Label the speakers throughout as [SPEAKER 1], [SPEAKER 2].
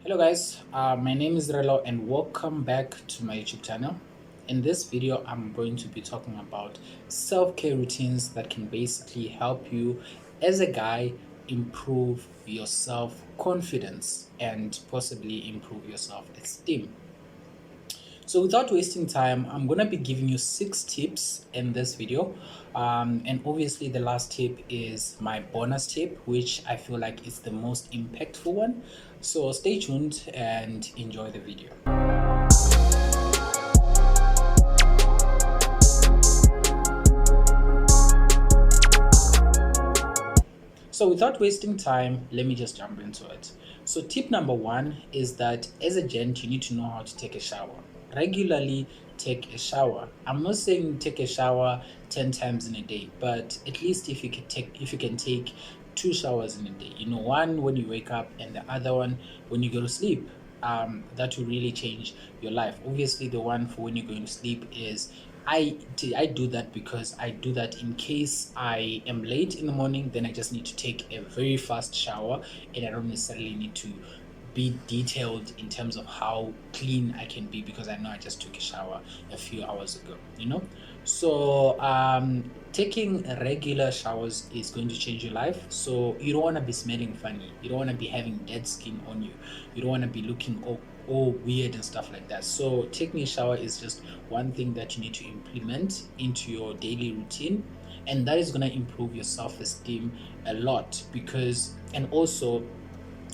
[SPEAKER 1] Hello guys, my name is Relo and welcome back to my YouTube channel. In this video, I'm going to be talking about self-care routines that can basically help you as a guy improve your self-confidence and possibly improve your self-esteem. So without wasting time, I'm going to be giving you 6 tips in this video. And obviously the last tip is my bonus tip, which I feel like is the most impactful one. So stay tuned and enjoy the video. So without wasting time, let me just jump into it. So tip number 1 is that as a gent, you need to know how to take a shower. Regularly take a shower. I'm not saying take a shower 10 times in a day, but at least if you can take 2 showers in a day. One when you wake up and the other one when you go to sleep. That will really change your life. Obviously, the one for when you're going to sleep is I do that because I do that in case I am late in the morning, then I just need to take a very fast shower and I don't necessarily need to be detailed in terms of how clean I can be because I know I just took a shower a few hours ago. So taking regular showers is going to change your life. So you don't want to be smelling funny, you don't want to be having dead skin on you, you don't want to be looking all weird and stuff like that. So taking a shower is just one thing that you need to implement into your daily routine, and that is going to improve your self-esteem a lot and also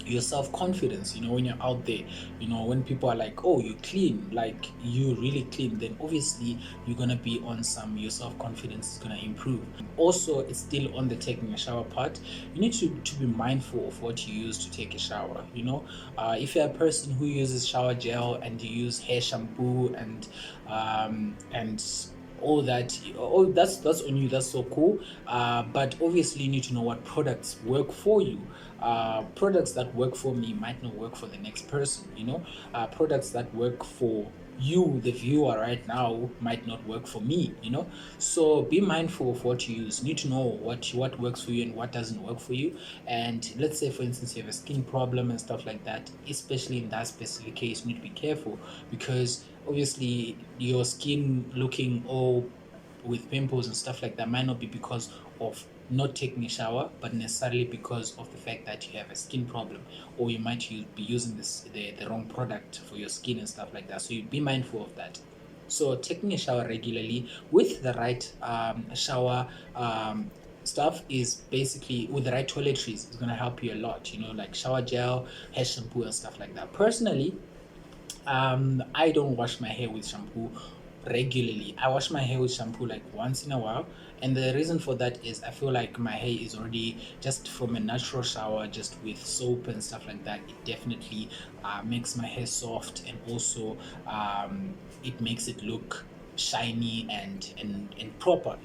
[SPEAKER 1] your self-confidence. When you're out there, when people are like, oh, you clean, like you really clean, then obviously you're gonna be on your self-confidence is gonna improve. Also, it's still on the taking a shower part. You need to be mindful of what you use to take a shower. If you're a person who uses shower gel and you use hair shampoo and all that, that's on you, that's so cool, but obviously you need to know what products work for you. Products that work for me might not work for the next person. Products that work for you, the viewer, right now might not work for me. So be mindful of what you use. You need to know what works for you and what doesn't work for you. And let's say, for instance, you have a skin problem and stuff like that, especially in that specific case, you need to be careful because obviously your skin looking all with pimples and stuff like that might not be because of not taking a shower, but necessarily because of the fact that you have a skin problem, or you might be using the wrong product for your skin and stuff like that. So you be mindful of that. So taking a shower regularly with the right shower stuff is basically, with the right toiletries, is going to help you a lot. Like shower gel, hair shampoo and stuff like that. Personally, I don't wash my hair with shampoo regularly. I wash my hair with shampoo like once in a while, and the reason for that is I feel like my hair is already, just from a natural shower, just with soap and stuff like that, it definitely makes my hair soft, and also it makes it look shiny and proper.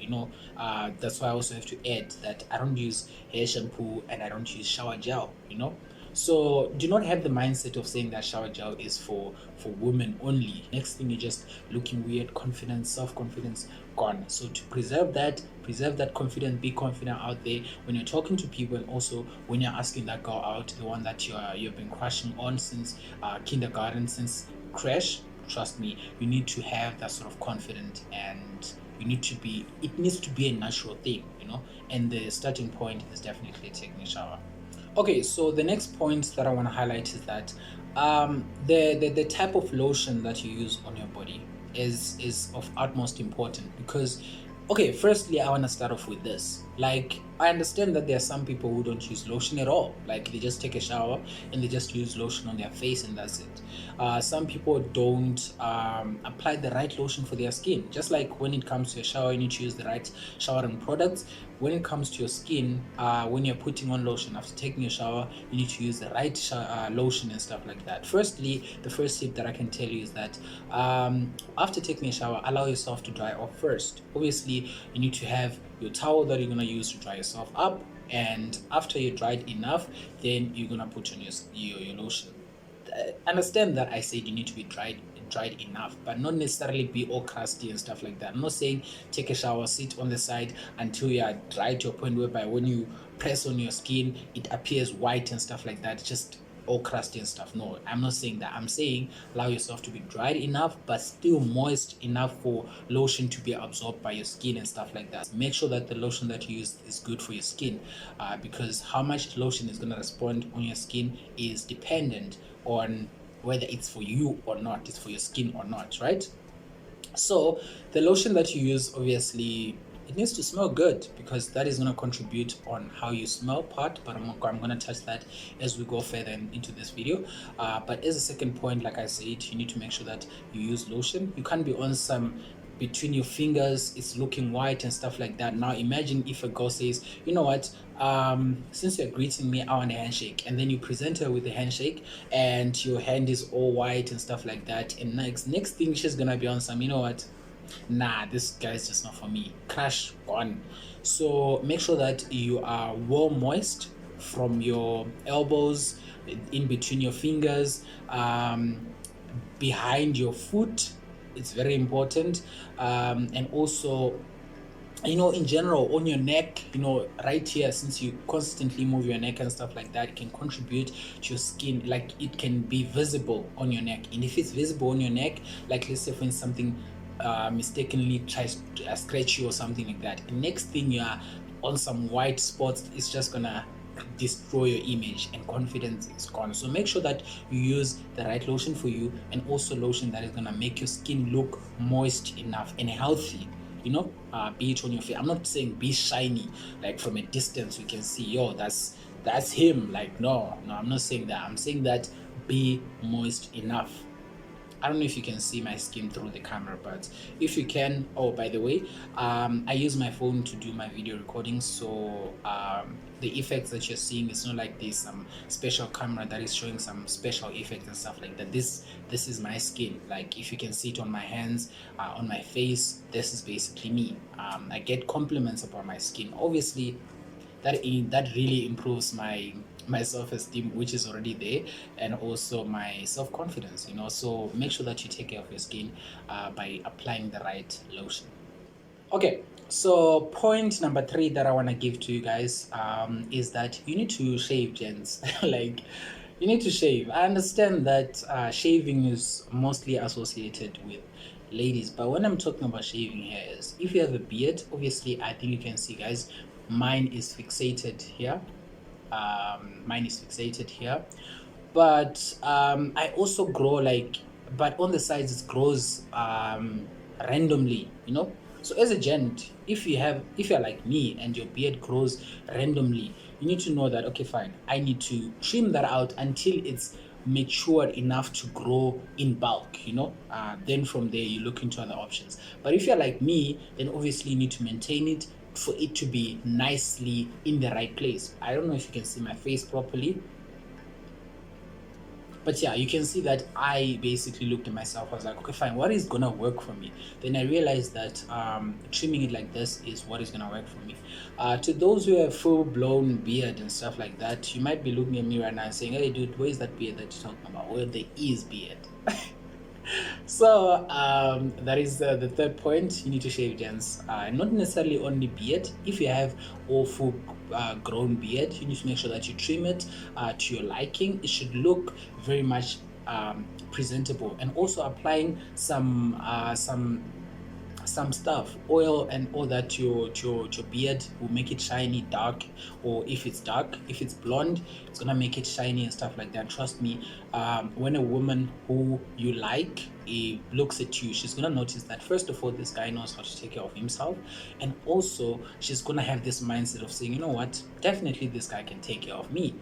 [SPEAKER 1] That's why I also have to add that I don't use hair shampoo and I don't use shower gel. So do not have the mindset of saying that shower gel is for women only. Next thing, you're just looking weird, confidence, self-confidence gone. So to preserve that confidence, be confident out there when you're talking to people, and also when you're asking that girl out, the one that you've been crushing on since kindergarten, since crash. Trust me, you need to have that sort of confidence, and it needs to be a natural thing. And the starting point is definitely taking a shower. Okay, so the next point that I want to highlight is that the type of lotion that you use on your body is of utmost importance because, okay, firstly, I want to start off with this. Like, I understand that there are some people who don't use lotion at all. Like, they just take a shower and they just use lotion on their face and that's it. Some people don't apply the right lotion for their skin. Just like when it comes to a shower, you need to use the right showering products. When it comes to your skin, when you're putting on lotion after taking a shower, you need to use the right lotion and stuff like that. Firstly, the first tip that I can tell you is that after taking a shower, allow yourself to dry off first. Obviously, you need to have your towel that you're going to use to dry yourself up, and after you're dried enough, then you're going to put on your lotion. Understand that I said you need to be dried enough, but not necessarily be all crusty and stuff like that. I'm not saying take a shower, sit on the side until you are dry to a point whereby when you press on your skin it appears white and stuff like that. Just all crusty and stuff. No, I'm not saying that. I'm saying allow yourself to be dried enough but still moist enough for lotion to be absorbed by your skin and stuff like that. Make sure that the lotion that you use is good for your skin, because how much lotion is going to respond on your skin is dependent on whether it's for you or not, it's for your skin or not, right? So the lotion that you use, obviously it needs to smell good, because that is going to contribute on how you smell part, but I'm going to touch that as we go further into this video. But as a second point, like I said, you need to make sure that you use lotion. You can't be on some between your fingers, it's looking white and stuff like that. Now imagine if a girl says, you know what, since you're greeting me, I want a handshake, and then you present her with a handshake and your hand is all white and stuff like that, and next thing she's gonna be on some, you know what, nah, this guy's just not for me, crash gone. So make sure that you are well moist from your elbows, in between your fingers, behind your foot, it's very important, and also, you know, in general on your neck, you know, right here, since you constantly move your neck and stuff like that, it can contribute to your skin, like it can be visible on your neck. And if it's visible on your neck, like let's say for instance something mistakenly tries to scratch you or something like that, the next thing you are on some white spots, it's just gonna destroy your image and confidence is gone. So make sure that you use the right lotion for you, and also lotion that is gonna make your skin look moist enough and healthy, you know, be it on your face. I'm not saying be shiny, like from a distance you can see, yo, that's him, like no, I'm not saying that. I'm saying that be moist enough. I don't know if you can see my skin through the camera, but if you can, oh, by the way, I use my phone to do my video recording, so the effects that you're seeing, it's not like there's some special camera that is showing some special effects and stuff like that. This is my skin. Like if you can see it on my hands, on my face, this is basically me. I get compliments about my skin. Obviously, that really improves my self-esteem, which is already there, and also my self-confidence, you know. So make sure that you take care of your skin by applying the right lotion. Okay, so point number 3 that I want to give to you guys is that you need to shave, gents. Like, you need to shave. I understand that shaving is mostly associated with ladies, but when I'm talking about shaving hairs, if you have a beard, obviously I think you can see, guys, mine is fixated here. But I also grow, like, but on the sides it grows randomly, you know. So as a gent, if you're like me and your beard grows randomly, you need to know that, okay, fine, I need to trim that out until it's mature enough to grow in bulk, you know. Then from there you look into other options. But if you're like me, then obviously you need to maintain it for it to be nicely in the right place. I don't know if you can see my face properly, but yeah, you can see that I basically looked at myself. I was like, okay, fine, what is gonna work for me? Then I realized that trimming it like this is what is gonna work for me. To those who have full-blown beard and stuff like that, you might be looking at me right now and saying, hey dude, where's that beard that you're talking about? Well, there is beard. So that is the third point. You need to shave, gents. Not necessarily only beard. If you have all full grown beard, you need to make sure that you trim it to your liking. It should look very much presentable, and also applying some stuff, oil and all that to your beard will make it shiny, dark, or if it's dark, if it's blonde, it's gonna make it shiny and stuff like that. Trust me, when a woman who you like looks at you, she's gonna notice that first of all, this guy knows how to take care of himself, and also she's gonna have this mindset of saying, you know what, definitely this guy can take care of me.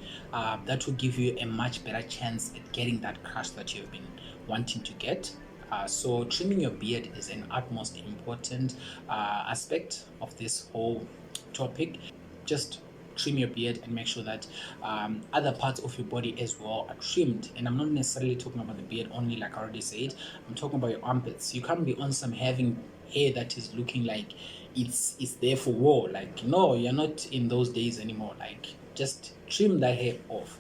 [SPEAKER 1] That will give you a much better chance at getting that crush that you've been wanting to get. So trimming your beard is an utmost important aspect of this whole topic. Just trim your beard and make sure that other parts of your body as well are trimmed. And I'm not necessarily talking about the beard only, like I already said. I'm talking about your armpits. You can't be on some having hair that is looking like it's there for war. Like, no, you're not in those days anymore. Like, just trim that hair off.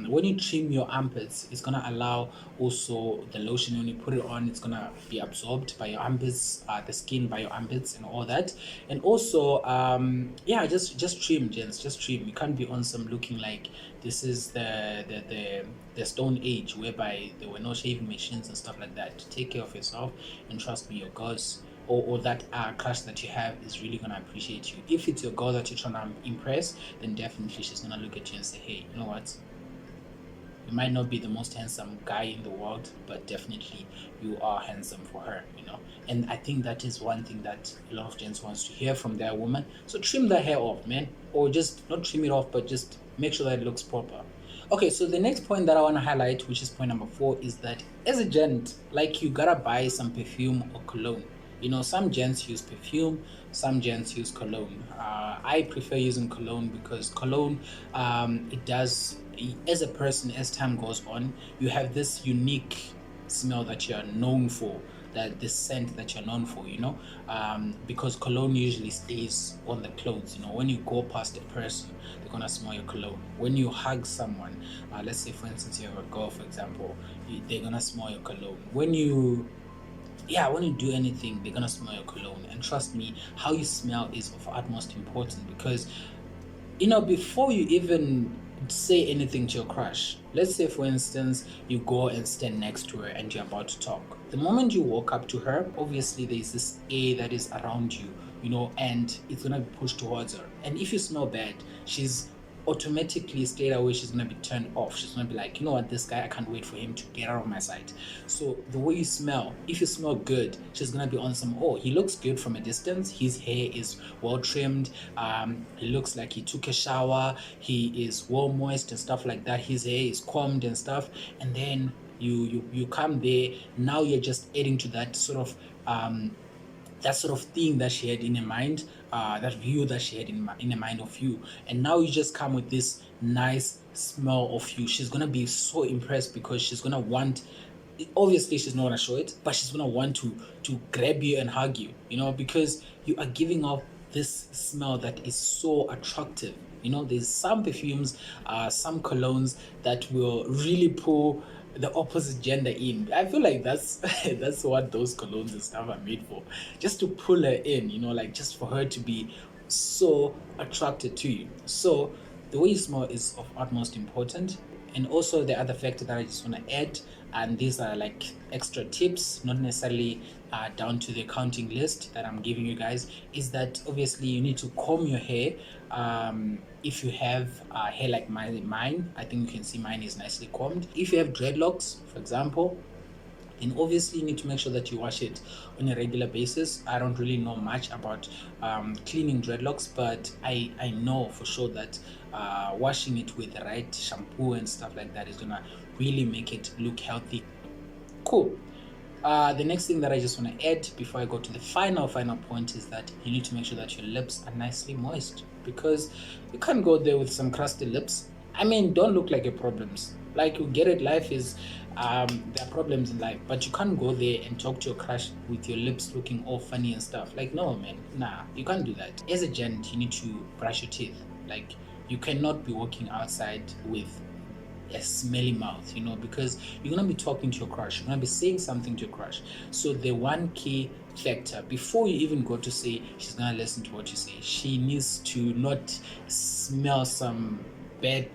[SPEAKER 1] When you trim your armpits, it's gonna allow also the lotion, when you put it on, it's gonna be absorbed by your armpits, the skin by your armpits and all that. And also, yeah, just trim, gents, just trim. You can't be on some looking like this is the stone age, whereby there were no shaving machines and stuff like that. Take care of yourself, and trust me, your girls, or that crush that you have is really gonna appreciate you. If it's your girl that you're trying to impress, then definitely she's gonna look at you and say, hey, you know what, you might not be the most handsome guy in the world, but definitely you are handsome for her, you know. And I think that is one thing that a lot of gents wants to hear from their woman. So trim the hair off, man, or just not trim it off, but just make sure that it looks proper. Okay, so the next point that I want to highlight, which is point number 4, is that as a gent, like, you gotta buy some perfume or cologne. You know, some gents use perfume, some gents use cologne. I prefer using cologne because cologne, it does, as a person, as time goes on, you have this unique smell that you're known for, that the scent that you're known for, you know, because cologne usually stays on the clothes. You know, when you go past a person, they're gonna smell your cologne. When you hug someone, let's say for instance you have a girl, for example, they're gonna smell your cologne. When you do anything, they're gonna smell your cologne. And trust me, how you smell is of utmost importance, because, you know, before you even say anything to your crush, let's say for instance you go and stand next to her and you're about to talk. The moment you walk up to her, obviously there's this air that is around you, you know, and it's gonna be pushed towards her. And if you smell bad, she's automatically, straight away, she's gonna be turned off. She's gonna be like, you know what, this guy, I can't wait for him to get out of my sight. So the way you smell, if you smell good, she's gonna be on some, oh, he looks good from a distance, his hair is well trimmed, he looks like he took a shower, he is well moist and stuff like that, his hair is combed and stuff. And then you come there, now you're just adding to that sort of thing that she had in her mind, that view that she had in her mind of you. And now you just come with this nice smell of you. She's gonna be so impressed, because she's gonna want, obviously she's not gonna show it, but she's gonna want to grab you and hug you, you know, because you are giving off this smell that is so attractive. You know, there's some perfumes, some colognes that will really pull the opposite gender in. I feel like that's that's what those colognes and stuff are made for, just to pull her in, you know, like just for her to be so attracted to you. So the way you smell is of utmost important. And also the other factor that I just want to add, and these are like extra tips, not necessarily down to the counting list that I'm giving you guys, is that obviously you need to comb your hair. If you have hair like mine, I think you can see mine is nicely combed. If you have dreadlocks, for example, then obviously you need to make sure that you wash it on a regular basis. I don't really know much about cleaning dreadlocks, but I know for sure that washing it with the right shampoo and stuff like that is gonna really make it look healthy. Cool. The next thing that I just want to add before I go to the final point is that you need to make sure that your lips are nicely moist, because you can't go there with some crusty lips. I mean, don't look like your problems. Like, you get it, life is there are problems in life, but you can't go there and talk to your crush with your lips looking all funny and stuff. Like, no, man, nah, you can't do that. As a gent, you need to brush your teeth. Like, you cannot be walking outside with a smelly mouth, you know, because you're gonna be talking to your crush, you're gonna be saying something to your crush. So the one key factor, before you even go to say she's gonna listen to what you say, she needs to not smell some bad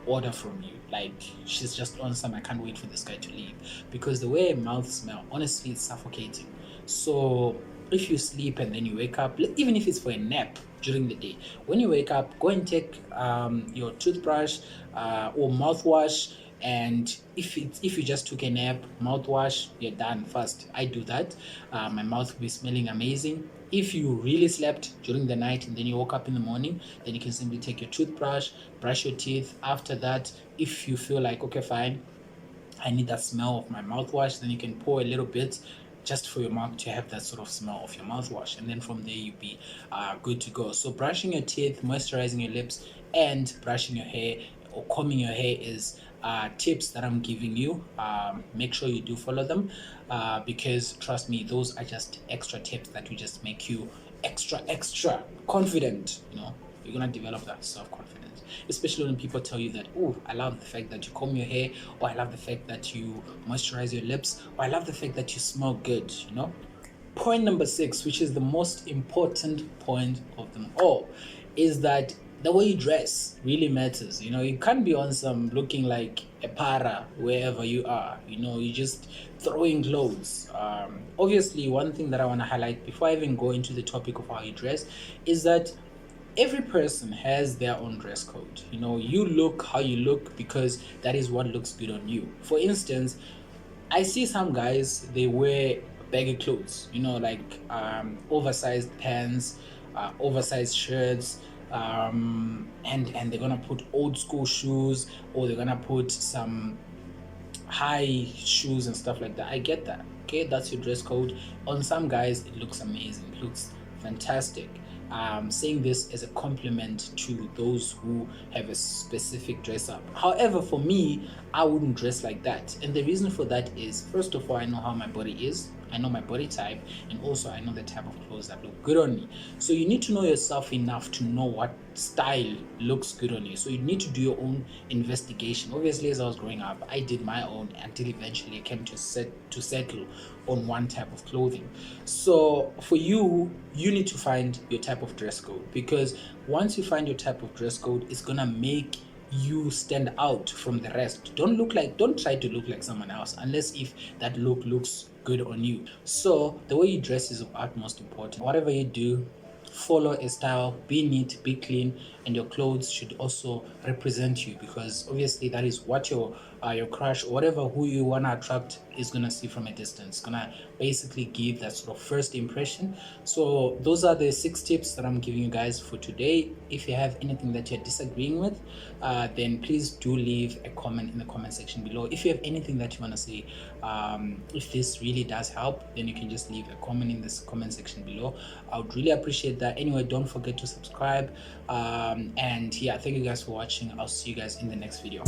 [SPEAKER 1] order from you, like she's just on some, I can't wait for this guy to leave. Because the way a mouth smell, honestly, it's suffocating. So if you sleep and then you wake up, even if it's for a nap during the day, when you wake up, go and take your toothbrush or mouthwash. And if you just took a nap, mouthwash, you're done fast. I do that. My mouth will be smelling amazing. If you really slept during the night and then you woke up in the morning, then you can simply take your toothbrush, brush your teeth. After that, if you feel like, okay, fine, I need that smell of my mouthwash, then you can pour a little bit just for your mouth to have that sort of smell of your mouthwash. And then from there, you'll be good to go. So brushing your teeth, moisturizing your lips, and brushing your hair or combing your hair is tips that I'm giving you. Make sure you do follow them, because trust me, those are just extra tips that will just make you extra confident. You know, you're gonna develop that self-confidence. especially when people tell you that, oh, I love the fact that you comb your hair, or I love the fact that you moisturize your lips, or I love the fact that you smell good, you know. Point number 6, which is the most important point of them all, is that the way you dress really matters. You know, you can't be on some looking like a para wherever you are. You know, you just throwing clothes. Obviously, one thing that I want to highlight before I even go into the topic of how you dress is that every person has their own dress code. You know, you look how you look because that is what looks good on you. For instance, I see some guys, they wear baggy clothes, you know, like oversized pants, oversized shirts, and they're gonna put old school shoes, or they're gonna put some high shoes and stuff like that. I get that. Okay, that's your dress code. On some guys, it looks amazing, it looks fantastic. Saying this as a compliment to those who have a specific dress up. However, for me, I wouldn't dress like that. And the reason for that is, first of all, I know how my body is. I know my body type, and also I know the type of clothes that look good on me. So you need to know yourself enough to know what style looks good on you. So you need to do your own investigation. Obviously, as I was growing up, I did my own until eventually I came to settle on one type of clothing. So for you, you need to find your type of dress code, because once you find your type of dress code, it's gonna make you stand out from the rest. Don't try to look like someone else unless if that look looks good on you. So the way you dress is of utmost important. Whatever you do, follow a style, be neat, be clean, and your clothes should also represent you, because obviously that is what your crush, or whatever who you want to attract, is gonna see from a distance. Gonna basically give that sort of first impression. So those are the 6 tips that I'm giving you guys for today. If you have anything that you're disagreeing with, then please do leave a comment in the comment section below. If you have anything that you want to say, if this really does help, then you can just leave a comment in this comment section below. I would really appreciate that. Anyway, don't forget to subscribe, and yeah, thank you guys for watching. I'll see you guys in the next video.